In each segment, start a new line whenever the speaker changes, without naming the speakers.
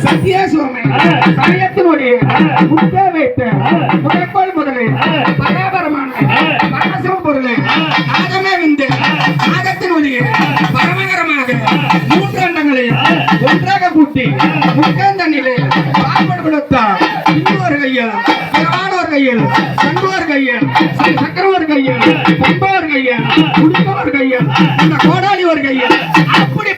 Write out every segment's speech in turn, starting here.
சத்திய சுவாமி சமயத்தினுடைய முத்தே வைத்த முதற்கோள் முதலில் பராபரமான பரமசிவம் பொருளை நாகமே விந்து நாகத்தினுடைய பரமகரமாக மூன்று அண்டங்களையும் ஒன்றாக கூட்டி முக்கந்தண்ணிலே பால்படு கொடுத்தார். இன்னொரு கையில் பிறவானோர் கையில் சண்போர் கையில் சக்கரவர் கையில் பொன்போர் கையில் குடிப்பவர் கையில் இந்த கோடாளி ஒரு கையில் அப்படி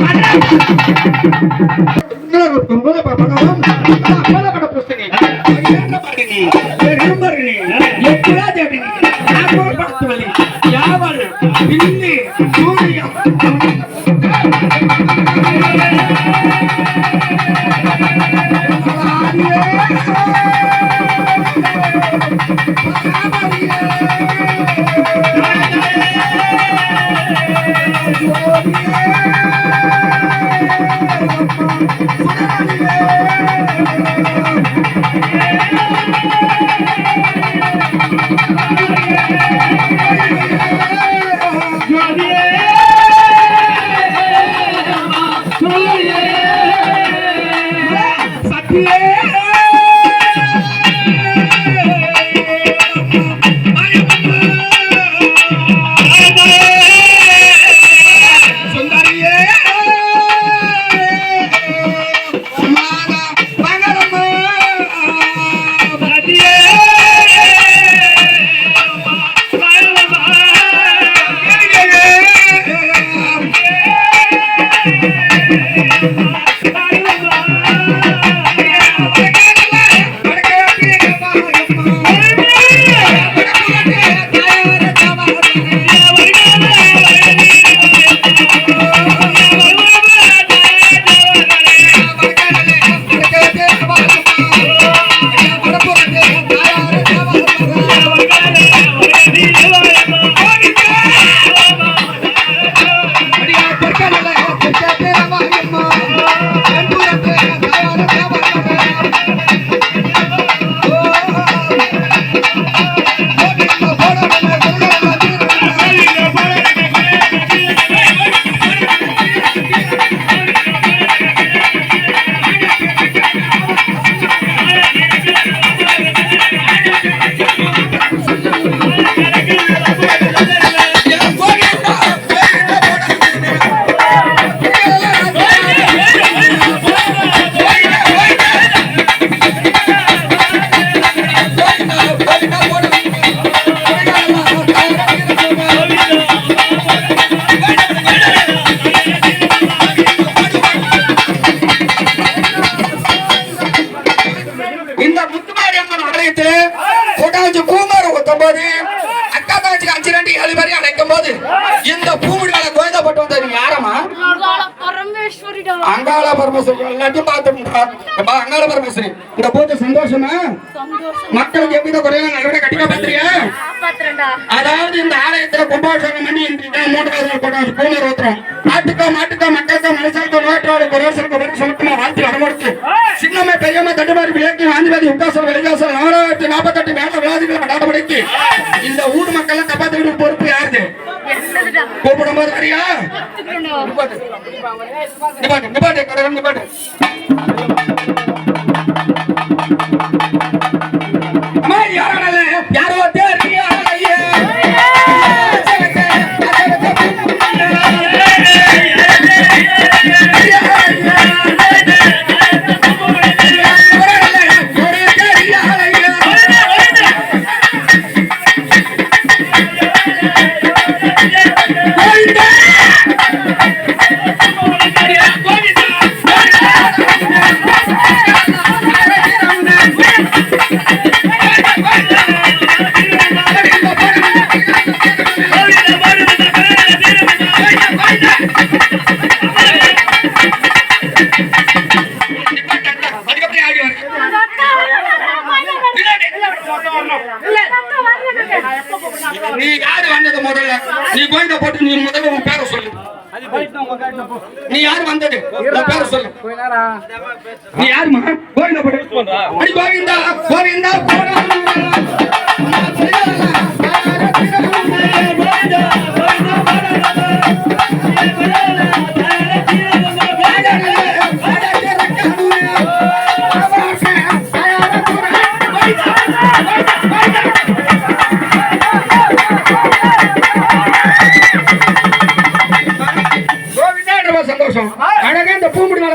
இந்த பூமியில கோயந்தப்பட்டு வந்தது யாரமா? அங்காள பரமேஸ்வரி. எல்லாத்தையும் பார்த்துட்டா அங்காள பரமேஸ்வரி. இந்த போது சந்தோஷமா மக்களுக்கு எவ்வித குறையும் நல்ல கட்டிக்க பத்திரியா? அதாவது இந்த ஆலயத்துல கும்பாபிஷேகம் பண்ணி மூன்றாவது கூட்டம் பூமர் ஊத்துறோம். நாட்டுக்கா மாட்டுக்கா மக்களுக்கா மனுஷனுக்கு நோயாற்றோட குறைசலுக்கு வரும் சுத்தமா வாழ்த்து வரமுடிச்சு சின்னமே பெரியம்மா தட்டுமாரி விளக்கி வாந்திவாதி உட்காசம் வெளிகாசம் 448 மேல விளாதிகளை நடவடிக்கை இந்த ஊர் மக்கள் காப்பாற்ற பொறுப்பு யாருது? கூப்பிடும் போது வரியா? நிபாட்டு கடவுள் நிபாட்டு. அம்மா யாரோ தெரியா? நீ யாரு வந்தது முதல்ல? நீ கோயில போட்டு நீ முதல்ல உன் பேரை சொல்லு. நீ யாரு வந்தது? உன் பேரை சொல்லு. நீ யாருமா? கோயில போட்டு அடி கோவிந்தா கோவிந்தா கோவிந்தா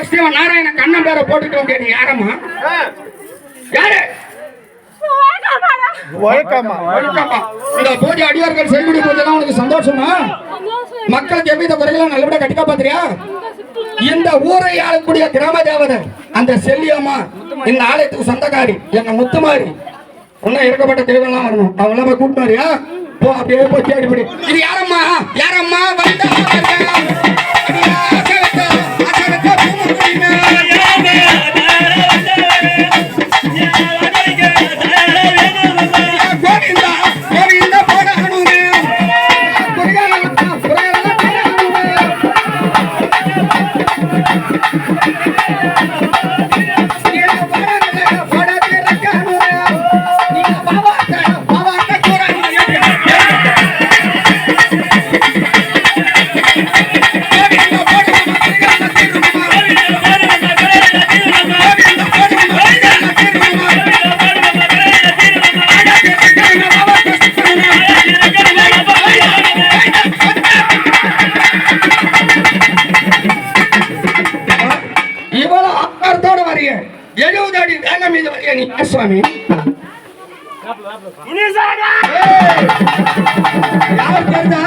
ஸ்ரீவன் நாராயண கண்ணன் பேரை போட்டுக்க வேண்டியது யாரம்மா? யாரு? இந்த பூஜை அடியார்கள் செய்யக்கூடிய பூஜை உனக்கு சந்தோஷமா? மக்களுக்கு எவ்வித குறைகளும் நல்லபடியா கட்டி காப்பாத்துறியா? இந்த ஊரை ஆளக்கூடிய கிராம தேவதை அந்த செல்லியம்மா இந்த ஆலயத்துக்கு சொந்தக்காரி எங்க முத்துமாரி ஒன்னும் இருக்கப்பட்ட தெய்வம்லாம் வரணும். அவங்கள போய் கூப்பிட்டு வரியா? போ, அப்படியே போய் தேடிப்படி. இது யாரம்மா? யாரம்மா சுவாமி யார் தெரிஞ்சா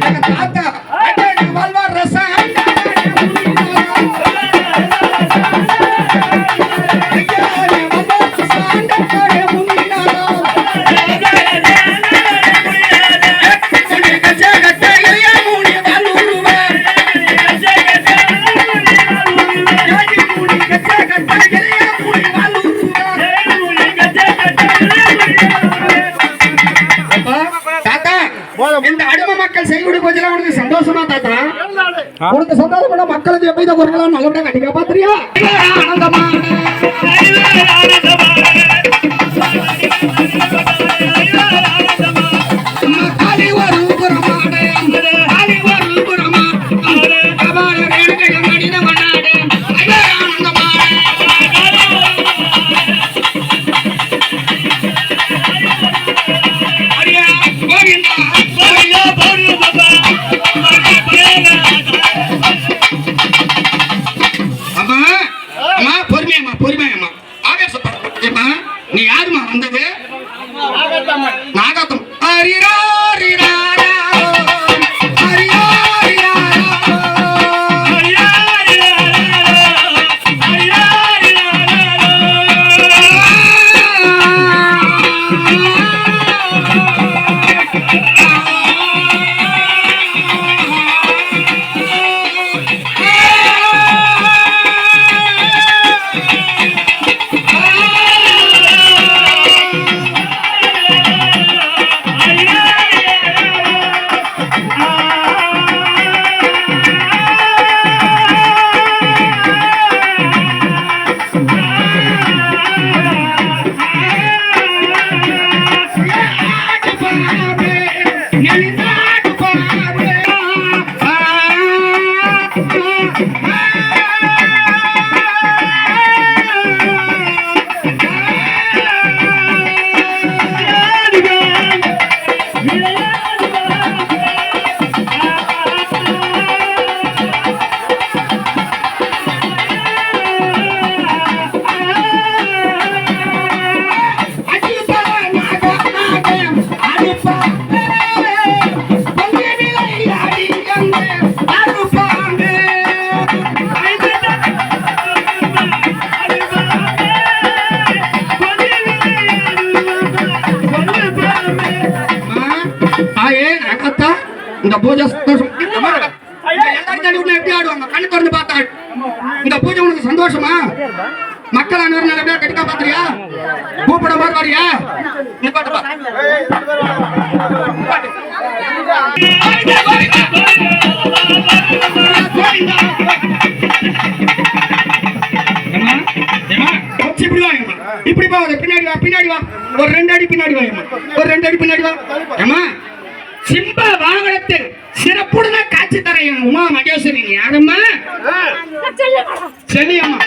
எங்க தாத்தா வல்வார் ரசம் இந்த அடிமை மக்கள் செய்யக்கூடிய பூஜைலாம் உனக்கு சந்தோஷமா தாத்தா? உனக்கு சந்தோஷப்பட மக்களுக்கு எப்படி குரலாம் நல்லபடியா கண்டிப்பா பாத்திரியா? நீ யாருமா வந்தது? நாகாத்தம். இந்த பூஜை எப்படி ஆடுவாங்க? கண்ணு திறந்து பார்த்தாள். இந்த பூஜை உனக்கு சந்தோஷமா? மக்கள் அனைவரும் நல்லபடியா கட்டிக்கா பாத்திரியா? கூப்பிட மாதிரி வரியா? நீ பாட்டுப்பா. இப்படி பா, பின்னாடி வா, பின்னாடி வா, ஒரு 2 அடி பின்னாடி வா, ஒரு 2 அடி பின்னாடி வா. ஏமா சிம்ப வாகனத்தில் சிறப்புடன் காட்சி தர உமா மகேஸ்வரி யாரம்மா? செல்லியம்மா. செல்லியம்மா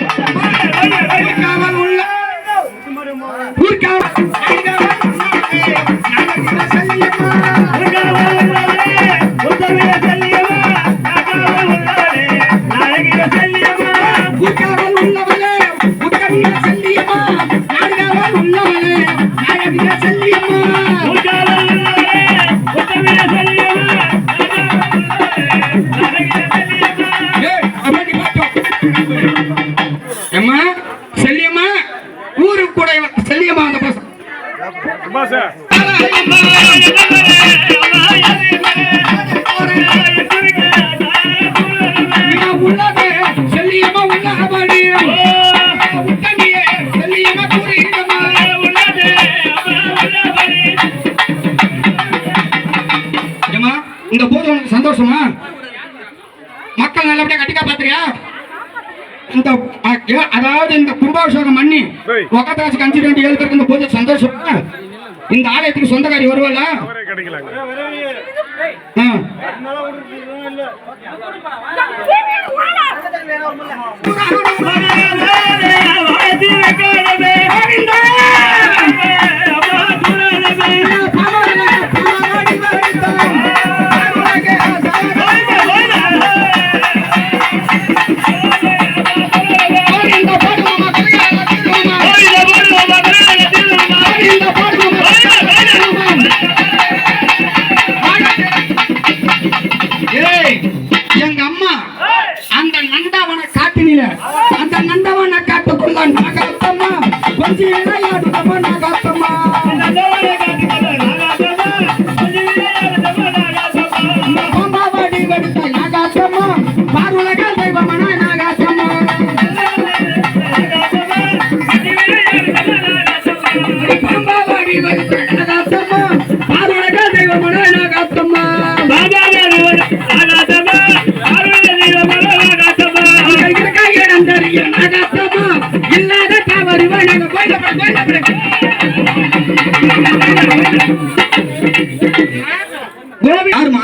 சந்தோஷமா? மக்கள் நல்லபடியா கட்டிக்கா பாத்திரியா? இந்த அதாவது இந்த கும்பாபிஷேகம் பண்ணி ஒக்கத்தாச்சு 5-2 7 பேருக்கு இந்த பூஜை சந்தோஷமா? இந்த ஆலயத்துக்கு சொந்தக்காரி வருவாள? எங்க அம்மா அந்த நந்தவன காட்டினில அந்த நந்தவன காட்டுக்குள்ள நாகாத்தம்மா கொஞ்சம் விளையாடுதம்மா நாகாத்தம்மா பாம்பாவாடி வெடித்த நாகாத்தம்மா பாருலக தெய்வமன நாகாத்தம்மா பாம்பாவாடி வெடித்த நாகாத்தம்மா பாருலக தெய்வமன நாகாத்தம்மா இல்லாத தவறு யாருமா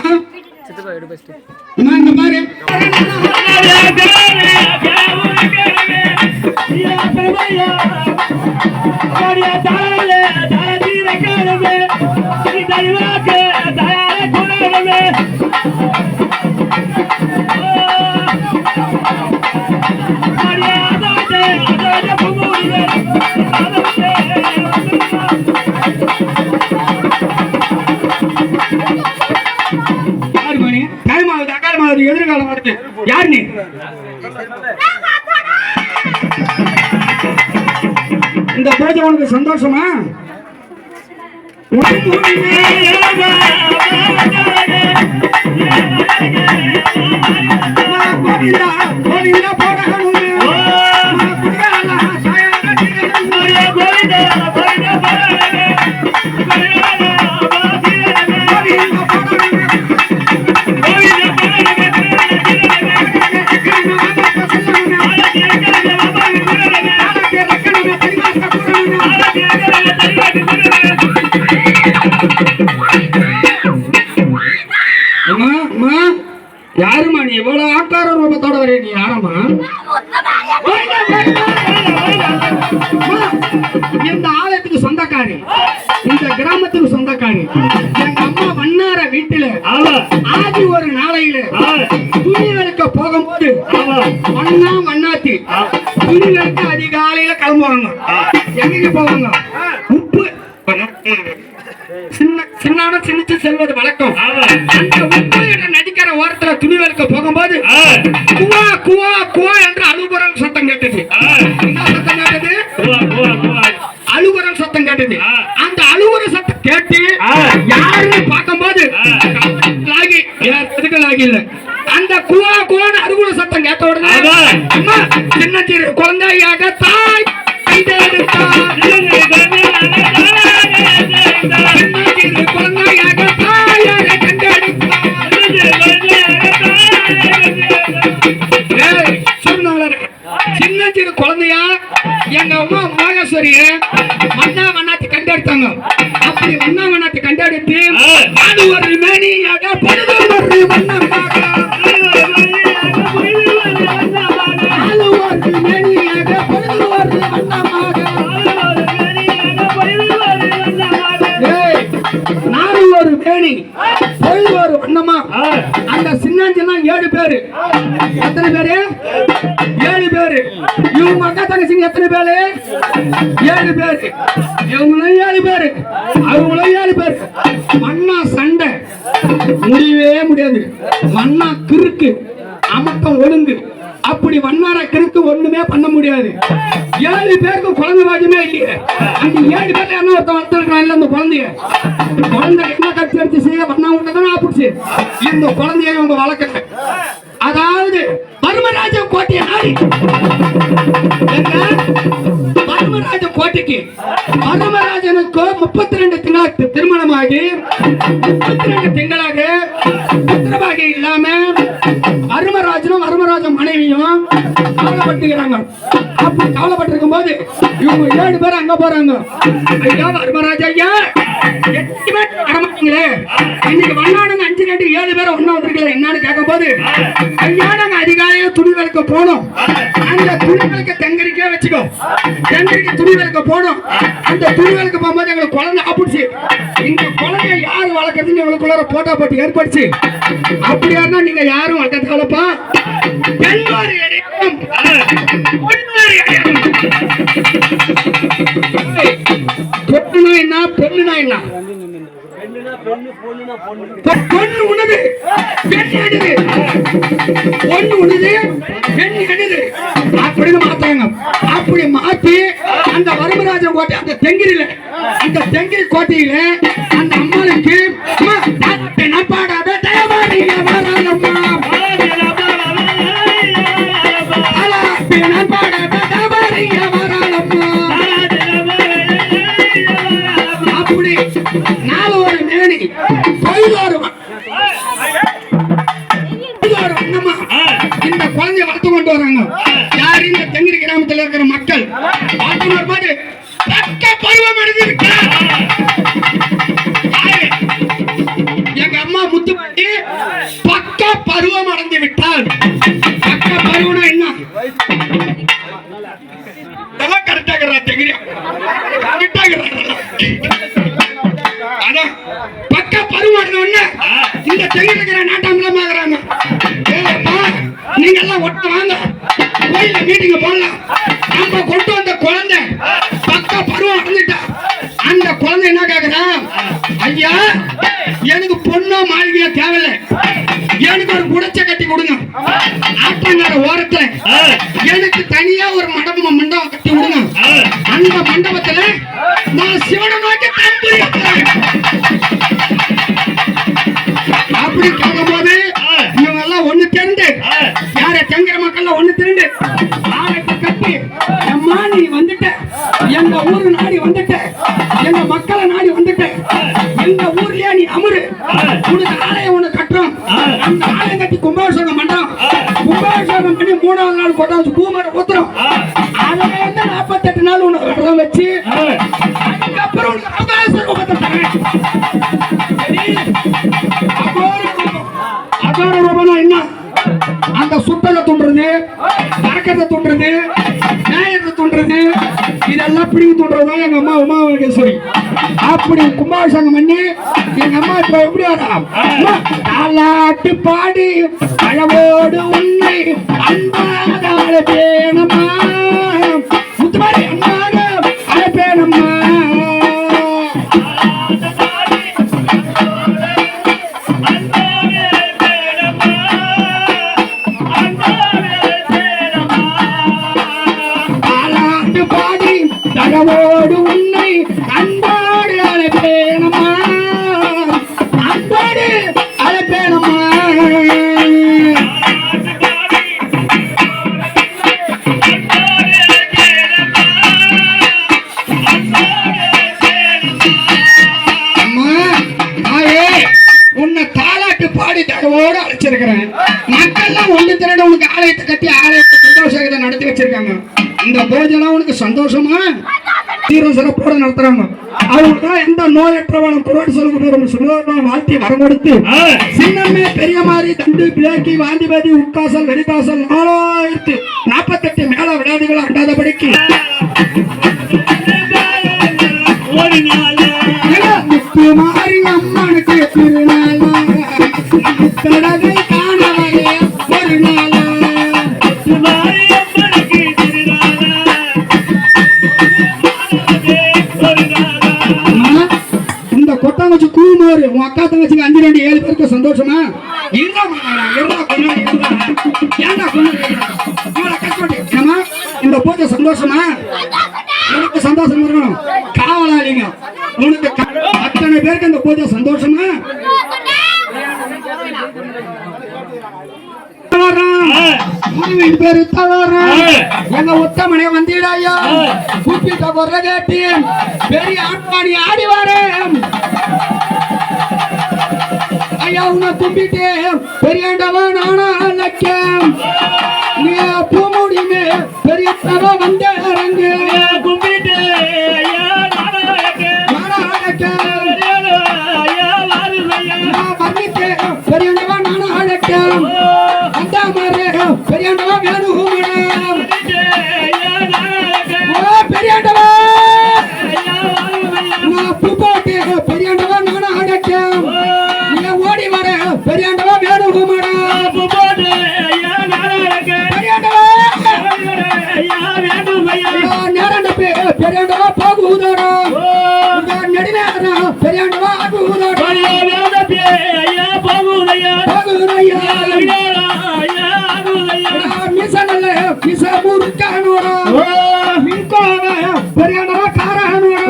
பாரு எதிர்காலம் வருது. யார் நீ? இந்த பூஜை உனக்கு சந்தோஷமா? யாருமா நீ இவ்வளவு ஆக்கார ரூபத்தோட வர? நீ யாரம்மா? இந்த ஆலயத்துக்கு சொந்தக்காரி, இந்த கிராமத்துக்கு சொந்தக்காரி. எங்க அம்மா வண்ணார வீட்டுல ஆதி ஒரு நாளையில துணிகளுக்கு போகும்போது வண்ணாத்தி துணிகளுக்கு அதிகாலையில கிளம்புவாங்க. எங்க போவாங்க? உப்பு சின்னிச்சு செல்வது வழக்கம். நடிக்கிற ஓரத்துல துணிவெடுக்க போகும்போது குவா குவா குவா என்று அழுகுரல் சத்தம் கேட்டது. சத்தம் கேட்டது, அழுகுரல் சத்தம் கேட்டது. அந்த அழுகுற சத்தம் கேட்டு யாருன்னு பார்க்கும்போது இல்ல அந்த குவா குவான்னு அழுகுற சத்தம் கேட்ட உடனே அம்மா சின்ன சிறு குழந்தையாக தாய் சின்ன சிறு குழந்தையா எங்க அம்மா மோகேஸ்வரிய வண்ணாத்தி கண்டெடுத்தாங்க. அப்படி வண்ணாத்தி கண்டெடுத்து அது ஒரு மேனியாக பொழுது ஒரு வண்ணமாக ஒரு மேனி ஒரு வண்ணமா அந்த சின்ன 7 பேரு. எத்தனை பேரு? 7 பேரு. இவங்க அக்கா தங்கச்சிங்க எத்தனை பேரு? 7 பேரு. இவங்களும் 7 பேரு, அவங்களும் 7 பேரு. மண்ணா சண்டை முடியவே முடியாது. மண்ணா கிறுக்கு அமக்கம் ஒழுங்கு. அப்படி வண்ணார கிறுக்கு ஒண்ணுமே பண்ண முடியாது. 7 பேருக்கு குழந்தை பாக்கியமே இல்லையே. அந்த 7 பேர்ல என்ன ஒருத்தன் வளர்த்துருக்கான் இல்ல அந்த குழந்தைய. குழந்தை என்ன கட்சி எடுத்து செய்ய வண்ணா விட்டதான் ஆப்பிடுச்சு. இந்த குழந்தைய இவங்க வளர்க்கல. அதாவது பர்மராஜ கோட்டையை நாடி பர்மராஜ கோட்டைக்கு பர்மராஜனுக்கு 32 திங்களாக திருமணமாகி 32 திங்களாக புத்திரபாகி இல்லாம அருமராஜனும் அருமராஜன் மனைவியும் கவலைப்பட்டுக்கிறாங்க. அப்படி கவலைப்பட்டிருக்கும் போது இவங்க 7 பேர் அங்க போறாங்க. ஐயா அருமராஜ ஐயா, 8 பேர் வரமாட்டீங்களே, இன்னைக்கு வண்ணானுங்க 5 கட்டி 7 பேர் ஒண்ணா வந்திருக்கல என்னன்னு கேட்கும் போது, ஐயா நாங்க அதிகாலையில துணிகளுக்கு போனோம், அந்த துணிகளுக்கு தெங்கரிக்கே வச்சுக்கோ, தெங்கரிக்கு துணிகளுக்கு போனோம், அந்த துணிகளுக்கு போகும்போது எங்களுக்கு குழந்தை ஆப்பிடுச்சு, இந்த குழந்தைய யாரு வளர்க்கறதுன்னு எங்களுக்குள்ள போட்டா போட்டு ஏற்படுச்சு. அப்படியா நீங்க யாரும் வளர்க்கறதுலப்பா பொண்ணுனா என்ன பொண்ணுனா என்ன பொண்ணு உனது பெண் எடுது, பொண்ணு உனது பெண் எடுது அப்படின்னு மாத்தாங்க. அப்படி மாத்தி அந்த வரமராஜன் கோட்டை அந்த தெங்கிரில, அந்த தெங்கிரி கோட்டையில அந்த அம்மாளுக்கு நப்பாடாத தயவாரிங்க வராலம்மா, அப்படி 4 ஒரு மேனி 11 இந்த குழந்தைய வளர்த்து கொண்டு வராங்க. யாரு? இந்த தெங்கிரி கிராமத்தில் இருக்கிற மக்கள் வளர்த்து வரும்போது பக்க பருவம் அடைஞ்சிருக்காங்க. எங்க அம்மா முத்துப்பாண்டி பக்க பருவம் அடைந்து விட்டால், பக்க பருவம்னா என்ன? கரெக்டாக தெங்கிரி பக்க பருவம் இந்த தெங்கிரி நாட்டாமலமாகறாங்க. நீங்க எல்லாம் ஒட்ட வாங்க, கோயில மீட்டிங் போடலாம். நம்ம கொண்டு வந்த குழந்தை பக்க பருவம் அடைஞ்சிட்டா. அந்த குழந்தை என்ன கேக்குறா, ஐயா எனக்கு பொண்ணோ மாளிகையோ தேவையில்லை, எனக்கு ஒரு குடிச்ச கட்டி கொடுங்க, ஆற்றங்கர ஓரத்துல எனக்கு தனியா ஒரு மண்டபம் கட்டி கொடுங்க, அந்த மண்டபத்துல நான் சிவனை நோக்கி தம்புரி அப்படி கேட்கும் போது இவங்க எல்லாம் ஒண்ணு திரண்டு, யார தங்கிற மக்கள் ஒண்ணு திரண்டு ஆலயத்தை கட்டி, அம்மா நீ வந்துட்ட, எங்க ஊரு நாடி வந்துட்ட, எங்க மக்களை நாடி வந்துட்ட, எங்க ஊர்லயே நீ அமரு, உனக்கு ஆலயம் ஒண்ணு கட்டுறோம், அந்த ஆலயம் கட்டி கும்பாபிஷேகம் பண்றோம், கும்பாபிஷேகம் பண்ணி 3வது நாள் கொண்டாந்து பூமரை ஊத்துறோம், அதுல இருந்து 48 நாள் உனக்கு விரதம் வச்சு அதுக்கப்புறம் உனக்கு அவகாசம் அகார ரூபம்னா என்ன? அந்த சுத்தத்தை தூண்டுறது, பறக்கத்தை தூண்டுறது, நியாயத்தை தூண்டுறது, இதெல்லாம் பிடிங்கி தூண்டுறதுதான் எங்க அம்மா உமாமகேஸ்வரி. அப்படி கும்பாபிஷேகம் பண்ணி எங்க அம்மா இப்ப எப்படி தாலாட்டு பாடி அழவோடு உன்னை அன்பாக பேணமா, முத்துமாரி அன்பாக அழைப்பேனம்மா, அழவோடு உன்னை அன்போடு அழைப்பேனம்மா, அன்போடு அழைப்பேனம்மா. உன்னை தாலாட்டு பாடி தகவோடு அழைச்சிருக்கிறேன். மக்கள்லாம் ஒண்ணு திரண்டு உனக்கு ஆலயத்தை கட்டி ஆலயத்தை சந்தோஷத்தை நடத்தி வச்சிருக்காங்க. இந்த போஜனம் உனக்கு சந்தோஷமா தீர சிறப்போட நடத்துறாங்க. அவங்களுக்குலாம் எந்த நோயற்றவனும் குரோடு சொல்லுங்க வாழ்த்தி வரம் கொடுத்து சின்னமே பெரிய மாதிரி தண்டு பிளாக்கி வாந்திபதி உட்காசல் வெடிதாசல் 4048 மேல விடாதிகள் அண்டாதபடிக்கு மாறி அம்மனுக்கு திருநாள் கடகை காணவரே ஒரு நாள் இந்த கொட்டாங்கச்சி கூமாறு உன் அக்கா தங்கச்சிக்கு 5 2 7 பேருக்கு சந்தோஷமா இந்த பூஜை சந்தோஷமா? உனக்கு சந்தோஷம் இருக்கணும். காவலாளிங்க உனக்கு அத்தனை பேருக்கு இந்த பூஜை சந்தோஷமா? பேரு எங்க உத்தமனே வந்திடாயா கூப்பிட்ட குரல கேட்டு பெரிய ஆட்பாடி ஆடி வார ஐயா உன்னை கும்பிட்டு பெரியாண்டவன் நானா லட்சம் நீ பூமுடிமே பெரியத்தவ வந்த அரங்கு
கும்பிட்டு ஐயா நானா லட்சம் ஐயா வாருமையா
வர்ணித்து பெரியாண்டவன் நானா லட்சம் அந்த மாதிரி பெரியாண்டவன் வேணும் பெரியாண்டவா பூ போட்டு பெரியாண்டவா நானும் அடக்கம் நீ ஓடி வர பெரியாண்டவா வேணும் பெரியாண்டவா நேரண்ட பெரியாண்டவா போகுதோடா நெடுநேரம் பெரியாண்டவா ஆகுதோடா போகுதையா மிசனல்ல மிச முருக்கானோடா பெரியாண்டவா காரானோடா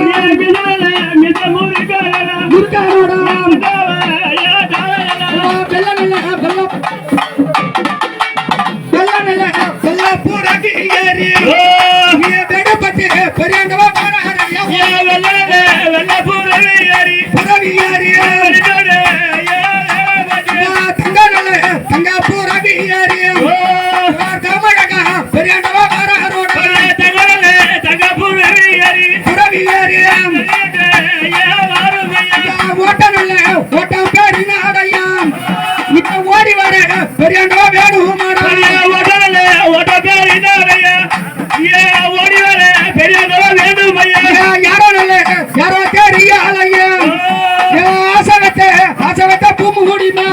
முருக்கானோடா வெள்ள பூராட்டி ஏறி வெடப்பட்டு பெரியாண்டவா காரானோடா
வெள்ள பூரவி ஏறி
புறவி ஏறி தங்க பூராட்டி ஏறி தமிழக பெரியாண்டவா காரானோடா புறவி ஏறி ஓட்டனல்ல ஓட்டம் பேரினாடையா இப்ப ஓடி வர பெரியாண்டவா வேணும் யாரோ நல்ல யாரோ தெரிய அலையா ஆசவத்த பூமு குடிமா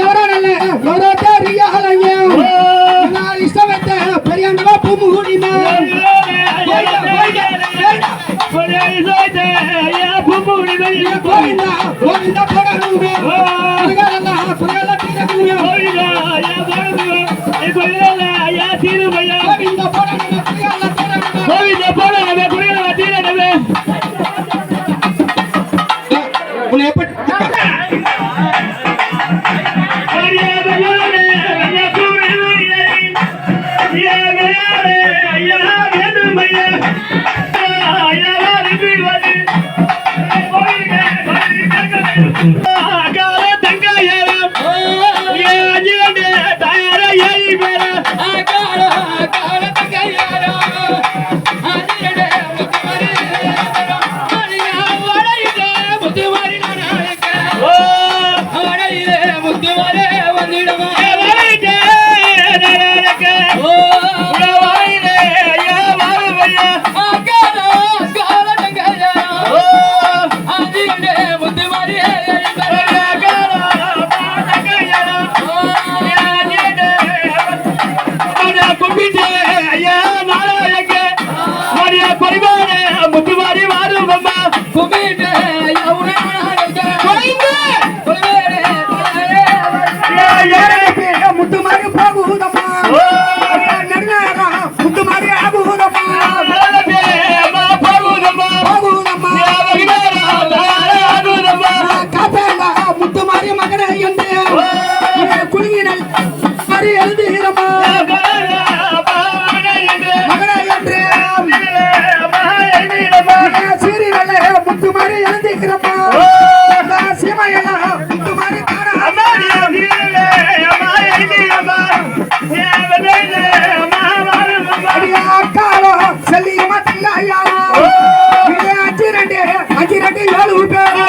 யாரோ நல்ல யாரோ தெரிய அலையா இஷ்டவத்த பெரியாண்டவா பூமு குடிமா கோவிந்தா கோவிந்தா போடணுமே உன்னை எப்படி முத்துமாரி போகுதம்மா முத்துமாரி ஆகுதம்மா காப்பேங்க முத்துமாரி மகனை என்று குலுங்கினல் மறி எழுதுகிறம்மா மகனை என்று சீரியல்ல முத்துமாரி எழுதுகிறம்மா சீமையெல்லாம் முத்துமாரி அக்காலோ செல்லியமா தங்காயாவோ அஞ்சு ரெண்டு 7 பேர்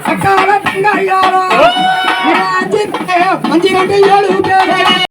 அக்காலோ தங்காயாவோ அஞ்சு ரெண்டு 7